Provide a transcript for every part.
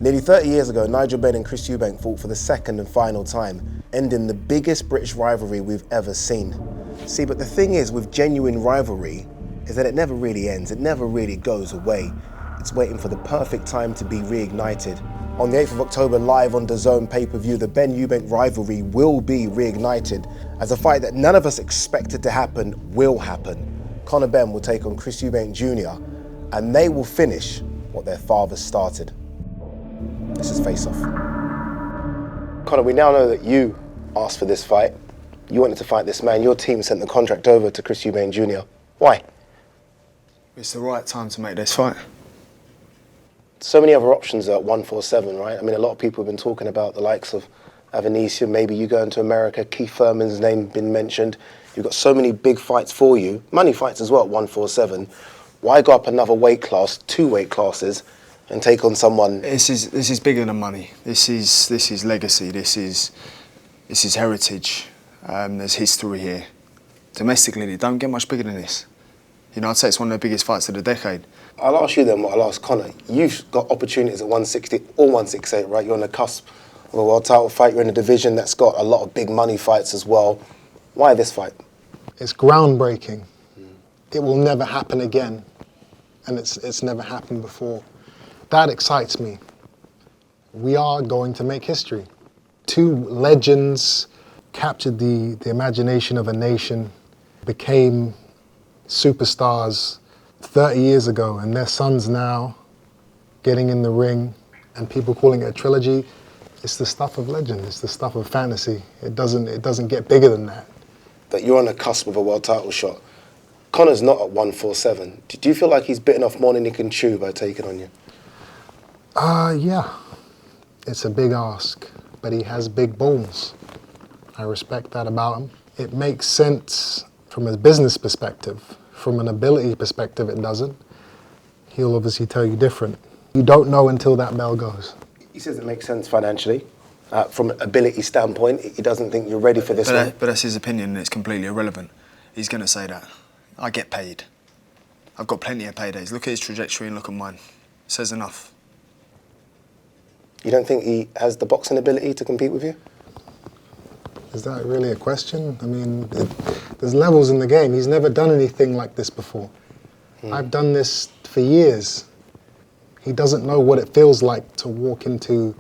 Nearly 30 years ago, Nigel Benn and Chris Eubank fought for the second and final time, ending the biggest British rivalry we've ever seen. See, but the thing is with genuine rivalry is that it never really ends, it never really goes away. It's waiting for the perfect time to be reignited. On the 8th of October, live on DAZN PPV, the Benn-Eubank rivalry will be reignited as a fight that none of us expected to happen will happen. Conor Benn will take on Chris Eubank Jr. and they will finish what their father started. This is Face Off. Conor, we now know that you asked for this fight. You wanted to fight this man. Your team sent the contract over to Chris Eubank Jr. Why? It's the right time to make this fight. So many other options at 147, right? I mean, a lot of people have been talking about the likes of Avanesyan, maybe you going to America, Keith Thurman's name been mentioned. You've got so many big fights for you, money fights as well at 147. Why go up another weight class, 2 weight classes, and take on someone? This is bigger than money. This is legacy. This is heritage. There's history here. Domestically, it don't get much bigger than this. You know, I'd say it's one of the biggest fights of the decade. I'll ask you then what I'll ask Conor. You've got opportunities at 160 or 168, right? You're on the cusp of a world title fight. You're in a division that's got a lot of big money fights as well. Why this fight? It's groundbreaking. It will never happen again, and it's never happened before. That excites me. We are going to make history. 2 legends captured the imagination of a nation, became superstars 30 years ago, and their sons now getting in the ring, and people calling it a trilogy. It's the stuff of legend. It's the stuff of fantasy. It doesn't get bigger than that. But you're on the cusp of a world title shot. Conor's not at 147. Do you feel like he's bitten off more than he can chew by taking on you? Yeah. It's a big ask, but he has big balls. I respect that about him. It makes sense from a business perspective. From an ability perspective, it doesn't. He'll obviously tell you different. You don't know until that bell goes. He says it makes sense financially. From an ability standpoint, he doesn't think you're ready for this one. But that's his opinion, and it's completely irrelevant. He's going to say that. I get paid. I've got plenty of paydays. Look at his trajectory and look at mine. It says enough. You don't think he has the boxing ability to compete with you? Is that really a question? I mean, there's levels in the game. He's never done anything like this before. I've done this for years. He doesn't know what it feels like to walk into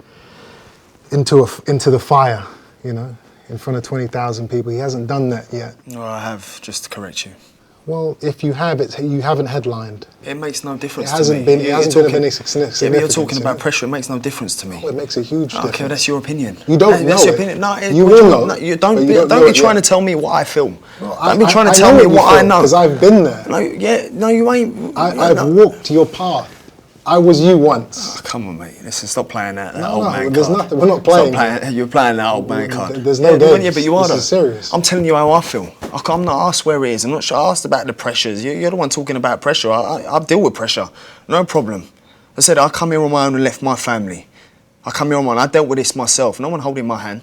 the fire, you know, in front of 20,000 people. He hasn't done that yet. No, I have, just to correct you. Well, if you have, you haven't headlined. It makes no difference to me. It hasn't been of any significance. Yeah, but you're talking about pressure. It makes no difference to me. Oh, it makes a huge difference. Okay, that's your opinion. You don't know. That's your opinion. No, you will know. No, you don't be trying to tell me what I feel. Well, don't be trying to tell me what I know. Because I've been there. No, you ain't. I've walked your path. I was you once. Oh, come on, mate. Listen, stop playing that No, old man there's card. nothing. We're not playing. Stop playing. You're playing that old man card. There's no games. Yeah, but you are. This is serious. I'm telling you how I feel. I'm not asked where it is. I'm not sure. I asked about the pressures. You're the one talking about pressure. I deal with pressure. No problem. I said I come here on my own and left my family. I come here on my own. I dealt with this myself. No one holding my hand.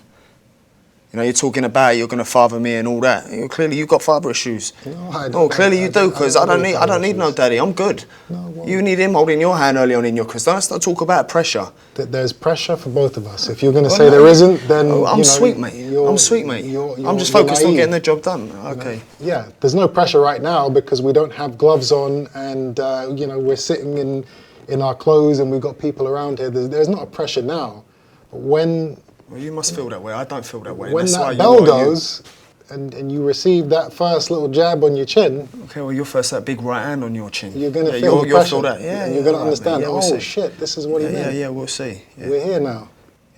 You know, you're talking about you're going to father me and all that. Clearly, you've got father issues. No, I don't. Oh, clearly you do, because I don't need no daddy. I'm good. No, well, you need him holding your hand early on in your career. Let's not talk about pressure. There's pressure for both of us. If you're going to say there isn't, then I'm sweet, mate. I'm sweet, mate. I'm just focused on getting the job done. Okay. Yeah, there's no pressure right now because we don't have gloves on, and you know, we're sitting in our clothes, and we've got people around here. There's not a pressure now. But when well, you must feel that way. I don't feel that way. When that bell goes, and you receive that first little jab on your chin. Okay, well, you're first that big right hand on your chin. You're going to feel the pressure. Feel that. Yeah, and you're going to understand, we'll see. Shit, this is what he meant. Yeah, we'll see. Yeah. We're here now.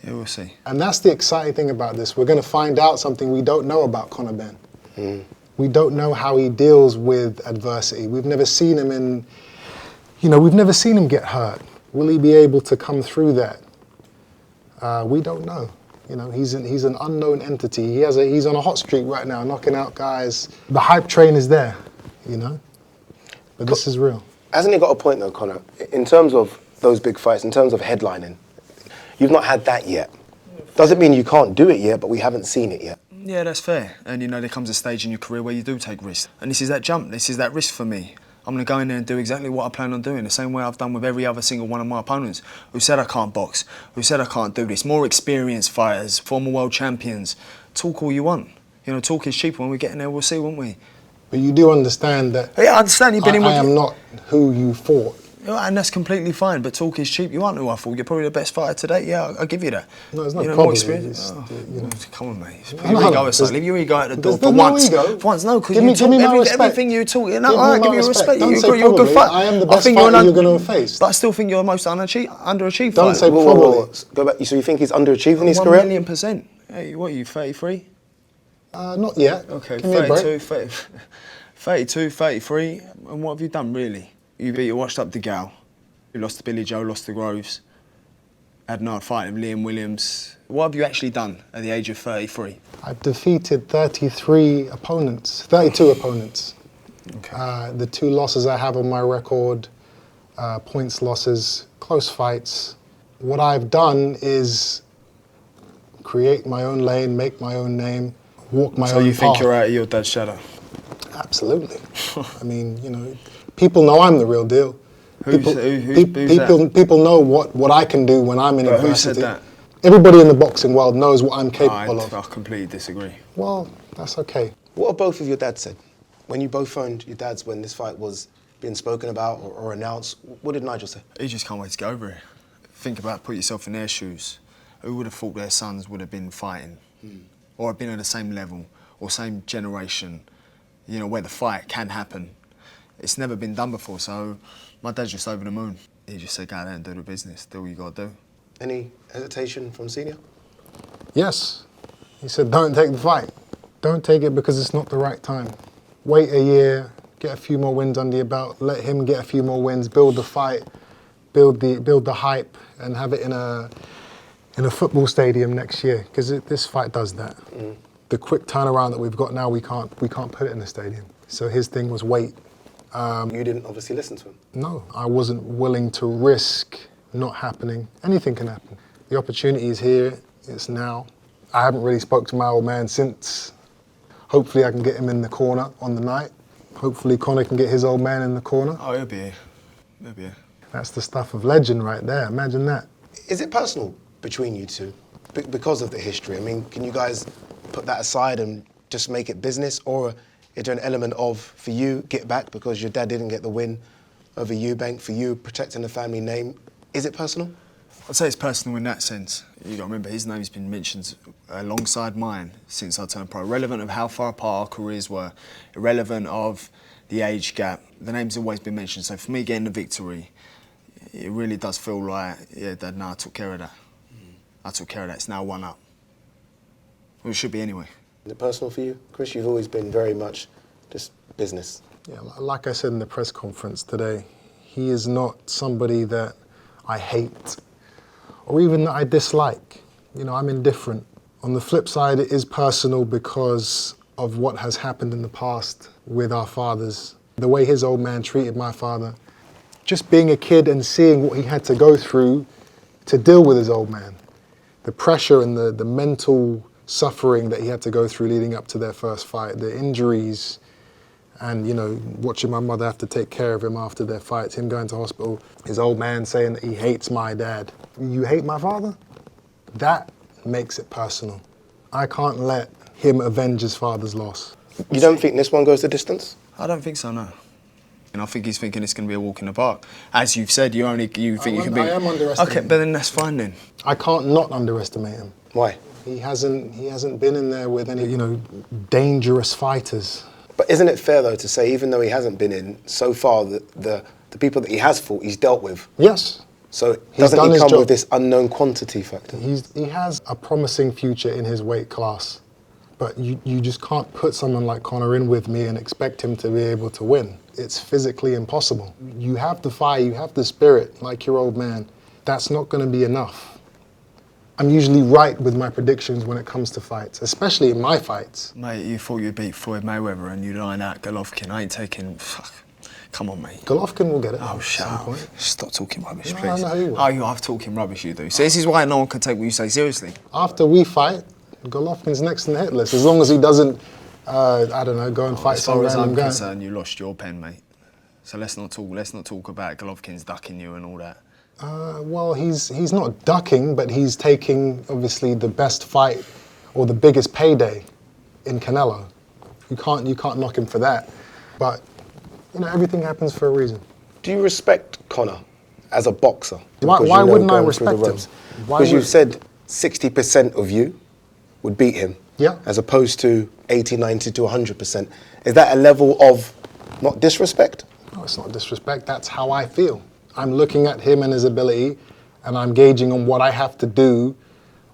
Yeah, we'll see. And that's the exciting thing about this. We're going to find out something we don't know about Conor Benn. We don't know how he deals with adversity. We've never seen him we've never seen him get hurt. Will he be able to come through that? We don't know. You know, he's an unknown entity. He's on a hot streak right now, knocking out guys. The hype train is there, you know. But this is real. Hasn't he got a point though, Conor? In terms of those big fights, in terms of headlining, you've not had that yet. Doesn't mean you can't do it yet, but we haven't seen it yet. Yeah, that's fair. And you know, there comes a stage in your career where you do take risks. And this is that jump. This is that risk for me. I'm going to go in there and do exactly what I plan on doing, the same way I've done with every other single one of my opponents who said I can't box, who said I can't do this. More experienced fighters, former world champions. Talk all you want. You know, talk is cheap. When we get in there, we'll see, won't we? But you do understand that. Yeah, I understand you've been in with. I am not who you fought. And that's completely fine, but talk is cheap. You aren't who I thought. You're probably the best fighter today. Yeah, I'll give you that. No, it's not you know, probably. more experience. Come on, mate. Put your ego aside. Leave your ego at the door for once. For once, no, because you talk everything you talk. No, I give you respect. You're a good fighter. I am the best fighter you're going to face. But I still think you're the most underachieved Don't fighter. say probably. Go back. So you think he's underachieved in his career? 1,000,000%. Hey, what are you, 33? Not yet. Okay, Give me a break. 32, 33. And what have you done, really? You beat a washed-up DeGale. You lost to Billy Joe, lost to Groves. Had another fight with Liam Williams. What have you actually done at the age of 33? I've defeated 32 opponents. Okay. The 2 losses I have on my record, points losses, close fights. What I've done is create my own lane, make my own name, walk my own path. So you think you're out of your dad's shadow? Absolutely. I mean, you know, people know I'm the real deal. People know what I can do when I'm in adversity. Who said that? Everybody in the boxing world knows what I'm capable of. I completely disagree. Well, that's okay. What have both of your dads said? When you both phoned your dads when this fight was being spoken about or announced, what did Nigel say? He just can't wait to get over it. Think about, put yourself in their shoes. Who would have thought their sons would have been fighting? Or have been at the same level or same generation, you know, where the fight can happen. It's never been done before, so my dad's just over the moon. He just said, go out there and do the business, do what you got to do. Any hesitation from Senior? Yes. He said, don't take the fight. Don't take it because it's not the right time. Wait a year, get a few more wins under your belt, let him get a few more wins, build the fight, build the hype, and have it in a football stadium next year, because this fight does that. The quick turnaround that we've got now, we can't put it in the stadium. So his thing was wait. You didn't obviously listen to him? No, I wasn't willing to risk not happening. Anything can happen. The opportunity is here, it's now. I haven't really spoke to my old man since. Hopefully I can get him in the corner on the night. Hopefully Conor can get his old man in the corner. Oh, he'll be here. He'll be here. That's the stuff of legend right there, imagine that. Is it personal between you two because of the history? I mean, can you guys put that aside and just make it business, or is there an element of, for you, get back because your dad didn't get the win over Eubank, for you protecting the family name? Is it personal? I'd say it's personal in that sense. You got to remember, his name's been mentioned alongside mine since I turned pro. Irrelevant of how far apart our careers were, irrelevant of the age gap, the name's always been mentioned. So for me getting the victory, it really does feel like, yeah, Dad, no, I took care of that. I took care of that. It's now 1-up. Well, it should be anyway. Is it personal for you, Chris? You've always been very much just business. Yeah, like I said in the press conference today, he is not somebody that I hate or even that I dislike. You know, I'm indifferent. On the flip side, it is personal because of what has happened in the past with our fathers. The way his old man treated my father. Just being a kid and seeing what he had to go through to deal with his old man. The pressure and the mental suffering that he had to go through leading up to their first fight, the injuries, and, you know, watching my mother have to take care of him after their fights, him going to hospital, his old man saying that he hates my dad. You hate my father? That makes it personal. I can't let him avenge his father's loss. You don't think this one goes the distance? I don't think so, no. And I think he's thinking it's going to be a walk in the park. As you've said, you think you can be... I am underestimating. Okay, but then that's fine then. I can't not underestimate him. Why? He hasn't been in there with any, you know, dangerous fighters. But isn't it fair, though, to say, even though he hasn't been in, so far, the people that he has fought, he's dealt with? Yes. So doesn't he come with this unknown quantity factor? He has a promising future in his weight class. But you just can't put someone like Conor in with me and expect him to be able to win. It's physically impossible. You have the fire, you have the spirit, like your old man. That's not going to be enough. I'm usually right with my predictions when it comes to fights, especially in my fights. Mate, you thought you'd beat Floyd Mayweather and you'd line out Golovkin. I ain't taking... Fuck. Come on, mate. Golovkin will get it. Oh, shut up. Stop talking rubbish, No, please. I know you will. Oh, you are talking rubbish, you do. So this is why no one can take what you say seriously. After we fight, Golovkin's next on the hit list, as long as he doesn't, I don't know, go and fight some random guy. As far as I'm concerned, you lost your pen, mate. So let's not talk about Golovkin's ducking you and all that. Well, he's not ducking, but he's taking obviously the best fight or the biggest payday in Canelo. You can't knock him for that. But you know, everything happens for a reason. Do you respect Conor as a boxer? Why wouldn't I respect him? Because you've said 60% of you would beat him. Yeah. As opposed to 80, 90 to 100%. Is that a level of not disrespect? No, it's not disrespect. That's how I feel. I'm looking at him and his ability, and I'm gauging on what I have to do,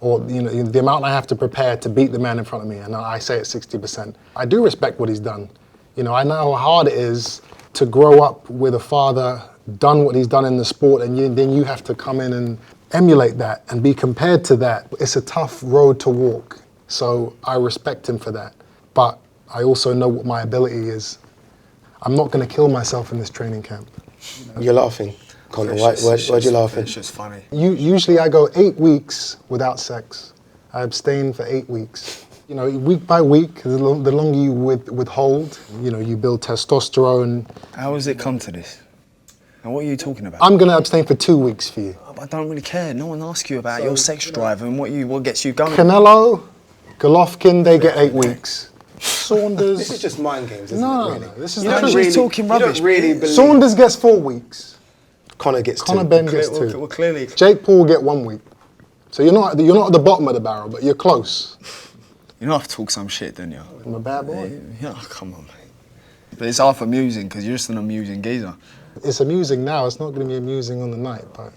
or the amount I have to prepare to beat the man in front of me. And I say it's 60%. I do respect what he's done. You know, I know how hard it is to grow up with a father, done what he's done in the sport, and then you have to come in and emulate that and be compared to that. It's a tough road to walk. So I respect him for that. But I also know what my ability is. I'm not going to kill myself in this training camp. You're laughing, Conor. Why'd you laughing? It's just funny. Usually I go 8 weeks without sex. I abstain for 8 weeks. You know, week by week, the longer you withhold, you know, you build testosterone. How has it come to this? And what are you talking about? I'm going to abstain for 2 weeks for you. I don't really care. No one asks you about your sex drive and what gets you going. Canelo, Golovkin, they get 8 weeks. Saunders. This is just mind games, isn't No, it? Really? no, this is You're the not truth. just talking rubbish. You don't really believe. Saunders gets 4 weeks. Conor gets 2. Conor Benn gets 2. Well, clearly. Jake Paul will get 1 week. So you're not at the bottom of the barrel, but you're close. You know I have to talk some shit, don't you? I'm a bad boy. Yeah, come on, mate. But it's half amusing because you're just an amusing geezer. It's amusing now. It's not going to be amusing on the night, but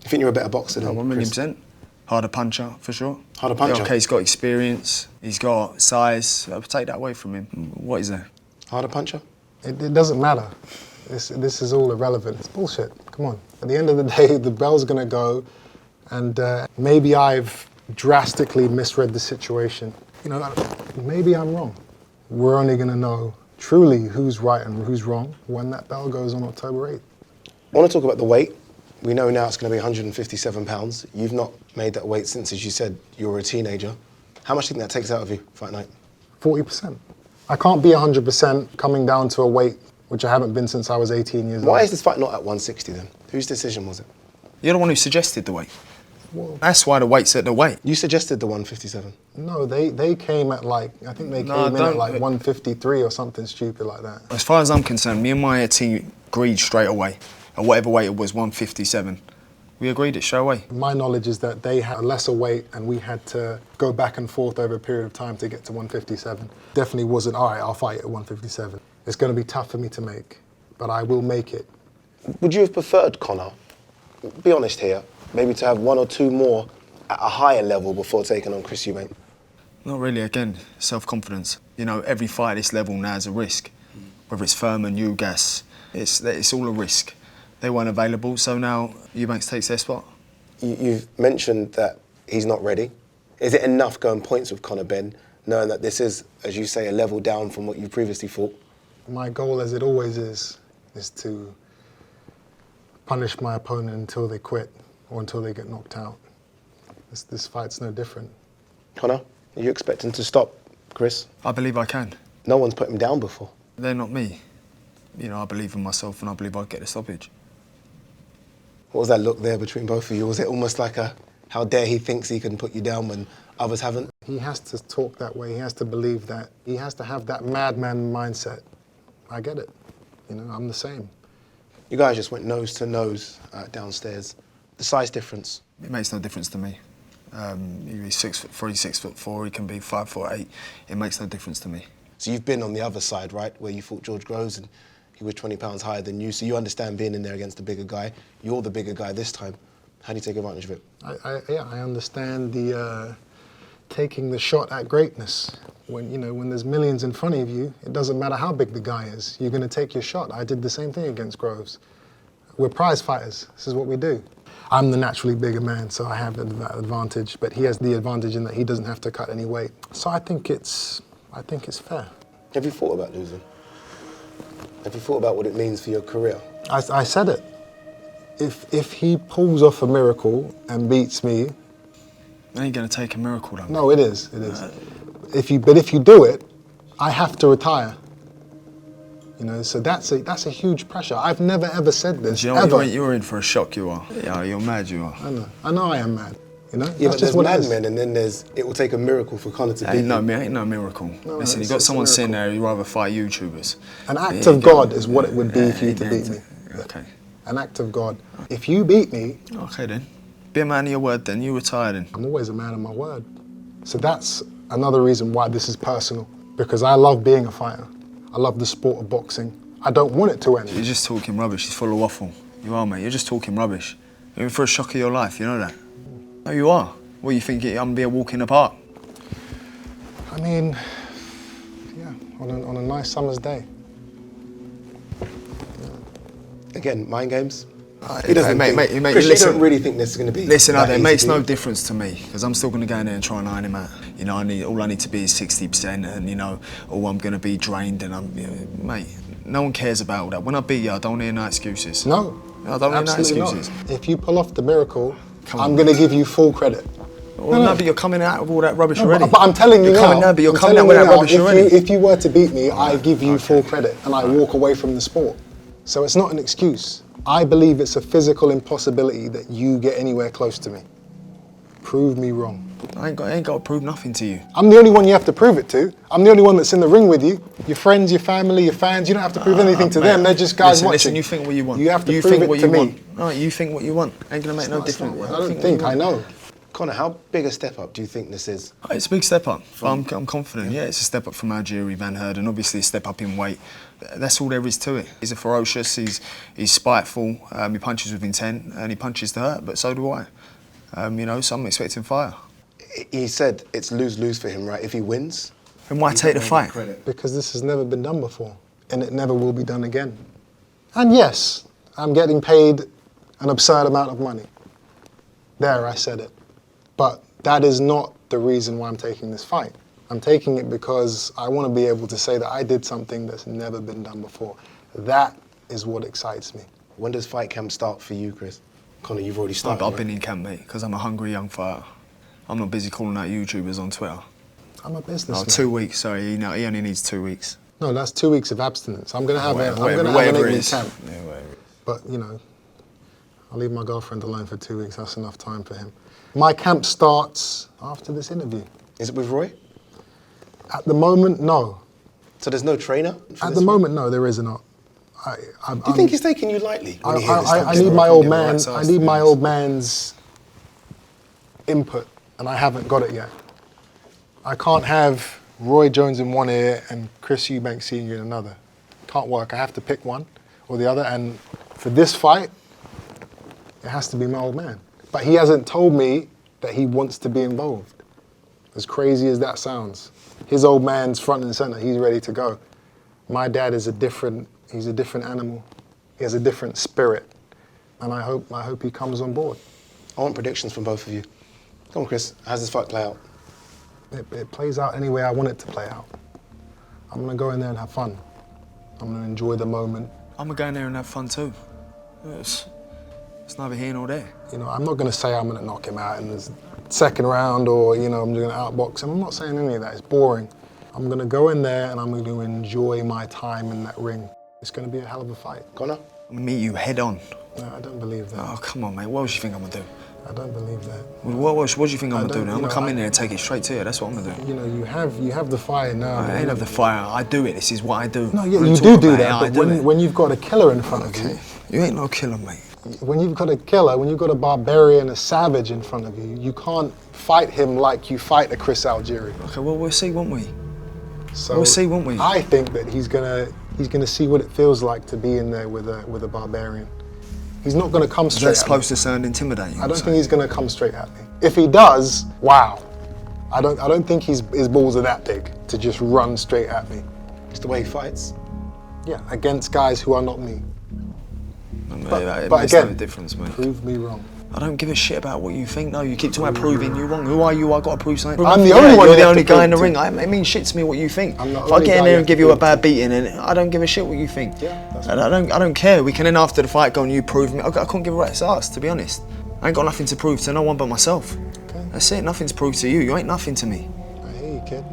You think you're a better boxer than 1,000,000%. Harder puncher, for sure. Harder puncher? Yeah, okay, he's got experience, he's got size. I'll take that away from him. What is there? Harder puncher? it doesn't matter. This is all irrelevant. It's bullshit. Come on. At the end of the day, the bell's going to go, and maybe I've drastically misread the situation. You know, maybe I'm wrong. We're only going to know truly who's right and who's wrong when that bell goes on October 8th. I want to talk about the weight. We know now it's going to be 157 pounds. You've not made that weight since, as you said, you were a teenager. How much do you think that takes out of you, fight night? 40%. I can't be 100% coming down to a weight which I haven't been since I was 18 years old. Why is this fight not at 160 then? Whose decision was it? You're the one who suggested the weight. Well, That's why the weight's at the weight. You suggested the 157. no, they came at like, I think they No, came in at don't- like 153 or something stupid like that. As far as I'm concerned, me and my team agreed straight away. At whatever weight it was, 157. We agreed it straight away. My knowledge is that they had a lesser weight and we had to go back and forth over a period of time to get to 157. Definitely wasn't, all right, I'll fight at 157. It's going to be tough for me to make, but I will make it. Would you have preferred Conor, be honest here, maybe to have 1 or 2 more at a higher level before taking on Chris Eubank? Not really, again, self-confidence. You know, every fight at this level now is a risk. Whether it's Furman, Ugas, it's all a risk. They weren't available, so now Eubank takes their spot. You've mentioned that he's not ready. Is it enough going points with Conor Benn, knowing that this is, as you say, a level down from what you previously fought? My goal, as it always is to punish my opponent until they quit or until they get knocked out. This fight's no different. Conor, are you expecting to stop Chris? I believe I can. No one's put him down before. They're not me. You know, I believe in myself and I believe I'll get the stoppage. What was that look there between both of you? Was it almost like a, how dare he thinks he can put you down when others haven't? He has to talk that way. He has to believe that. He has to have that madman mindset. I get it. You know, I'm the same. You guys just went nose to nose downstairs. The size difference. It makes no difference to me. He's 6'3", 6'4", he can be 5'8". It makes no difference to me. So you've been on the other side, right, where you fought George Groves and he was 20 pounds higher than you, so you understand being in there against the bigger guy. You're the bigger guy this time. How do you take advantage of it? I understand the taking the shot at greatness. When there's millions in front of you, it doesn't matter how big the guy is. You're going to take your shot. I did the same thing against Groves. We're prize fighters. This is what we do. I'm the naturally bigger man, so I have that advantage, but he has the advantage in that he doesn't have to cut any weight. So I think it's fair. Have you thought about losing? Have you thought about what it means for your career? I said it. If he pulls off a miracle and beats me, It ain't going to take a miracle, though. no, it is. If you do it, I have to retire. You know, so that's a huge pressure. I've never ever said this, You know, ever. you're in for a shock, you are. Yeah, you're mad, you are. I know I am mad. You know, Yeah, that's but just there's what it is. madmen, and then it will take a miracle for Conor to beat Ain't you. no miracle. No, Listen, it's you got a someone sitting miracle. there who'd rather fight YouTubers. An act of God is what it would be for you to Yeah, beat me. Okay. An act of God. If you beat me, Okay then. Be a man of your word then, you retire then. I'm always a man of my word. So that's another reason why this is personal, because I love being a fighter. I love the sport of boxing. I don't want it to end. You're just talking rubbish, it's full of waffle. You are, mate, you're just talking rubbish. You're in for a shock of your life, you know that? No, you are. What, you think I'm gonna be a walk in the park? I mean, yeah, on a nice summer's day. Again, mind games. He He doesn't mate, think, mate, Chris, listen, you don't really think this is going to be Listen, that it easy, makes do no you? difference to me, because I'm still going to go in there and try and iron him out. You know, all I need to be is 60%, and you know, or I'm going to be drained, and I'm, you know, mate, no one cares about all that. When I beat you, I don't hear no excuses. No, I don't hear no absolutely excuses. not. If you pull off the miracle, Come on. I'm going to give you full credit. Well, no, but you're coming out with all that rubbish No, already. but I'm telling you you're now. Coming, no, but you're I'm coming out telling with you that now, rubbish already. If you were to beat me, I give you full credit and I walk away from the sport. So it's not an excuse. I believe it's a physical impossibility that you get anywhere close to me. Prove me wrong. I ain't got to prove nothing to you. I'm the only one you have to prove it to. I'm the only one that's in the ring with you. Your friends, your family, your fans, you don't have to prove anything to Mate, them. They're just guys listen, watching. Listen, you think what you want. You have to you prove think it what to you me. want. All right, you think what you want. Ain't going to make no difference. I don't think, I know. Conor, how big a step up do you think this is? Oh, it's a big step up. I'm confident. Yeah, it's a step up from Algeria, Van Herden. Obviously, a step up in weight. That's all there is to it. He's a ferocious. He's spiteful. He punches with intent, and he punches to hurt. But so do I. You know, so I'm expecting fire. He said it's lose-lose for him, right? If he wins, And why take the fight? Because this has never been done before, and it never will be done again. And yes, I'm getting paid an absurd amount of money. There, I said it. But that is not the reason why I'm taking this fight. I'm taking it because I want to be able to say that I did something that's never been done before. That is what excites me. When does fight camp start for you, Chris? Conor, you've already started. I've been in camp, mate, because I'm a hungry young fighter. I'm not busy calling out YouTubers on Twitter. I'm a businessman. Oh, 2 weeks, sorry, he only needs 2 weeks. No, that's 2 weeks of abstinence. I'm going to have an Whatever it 8-week is. camp. Yeah, whatever it is. But, you know, I'll leave my girlfriend alone for 2 weeks. That's enough time for him. My camp starts after this interview. Is it with Roy? At the moment, no. So there's no trainer? At the moment, no, there is not. Do you think he's taking you lightly? When you hear this I stuff? need my old man. Right, I need my old man's input, and I haven't got it yet. I can't have Roy Jones in one ear and Chris Eubank Senior in another. Can't work. I have to pick one or the other. And for this fight, it has to be my old man. But he hasn't told me that he wants to be involved. As crazy as that sounds, his old man's front and center. He's ready to go. My dad is he's a different animal. He has a different spirit. And I hope he comes on board. I want predictions from both of you. Come on, Chris. How's this fight play out? It plays out any way I want it to play out. I'm gonna go in there and have fun. I'm gonna enjoy the moment. I'm gonna go in there and have fun too. It's neither here nor there. You know, I'm not gonna say I'm gonna knock him out in the second round or, you know, I'm gonna outbox him. I'm not saying any of that, it's boring. I'm gonna go in there and I'm gonna enjoy my time in that ring. It's gonna be a hell of a fight. Conor? I'm gonna meet you head on. No, I don't believe that. Oh, come on, mate. What else you think I'm gonna do? I don't believe that. What do you think I'm gonna do now? I'm you gonna know, come in there and take it straight to you. That's what I'm gonna do. You know, you have the fire now. I but ain't have the fire. I do it. This is what I do. No, yeah, What you I'm do talking do about, that, yeah, I but do it. when you've got a killer in front of Okay. you, You ain't no killer, mate. when you've got a killer, when you've got a barbarian, a savage in front of you, you can't fight him like you fight a Chris Algieri. Okay, well, we'll see, won't we? So We'll see, won't we? I think that he's gonna see what it feels like to be in there with a barbarian. He's not gonna come straight That's at supposed me. to sound intimidating. I don't think he's gonna come straight at me. If he does, wow. I don't think his balls are that big to just run straight at me. It's the way he fights. Yeah, against guys who are not me. It But makes no again, difference, mate. prove me wrong. I don't give a shit about what you think. No, you keep talking about proving you wrong. Who are you? I got to prove something. I'm the only one You're you the have only to guy in the prove ring. to. It means shit to me what you think. I'm the If I only get in guy there you and give have you to a bad beating, and I don't give a shit what you think. Yeah, that's And I don't care. We can then after the fight go and you prove me. I couldn't give a rat's ass, to be honest. I ain't got nothing to prove to no one but myself. Okay. That's it. Nothing to prove to you. You ain't nothing to me. I hear you, kid.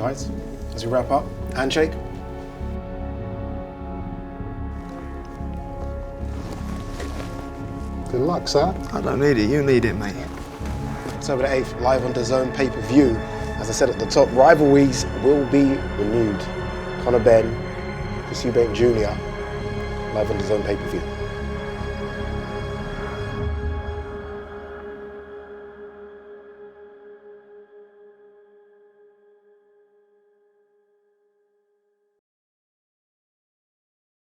Guys, as we wrap up, handshake. Good luck, sir. I don't need it, you need it, mate. October the 8th, live on DAZN pay-per-view. As I said at the top, rivalries will be renewed. Conor Benn, Chris Eubank Jr., live on DAZN pay-per-view.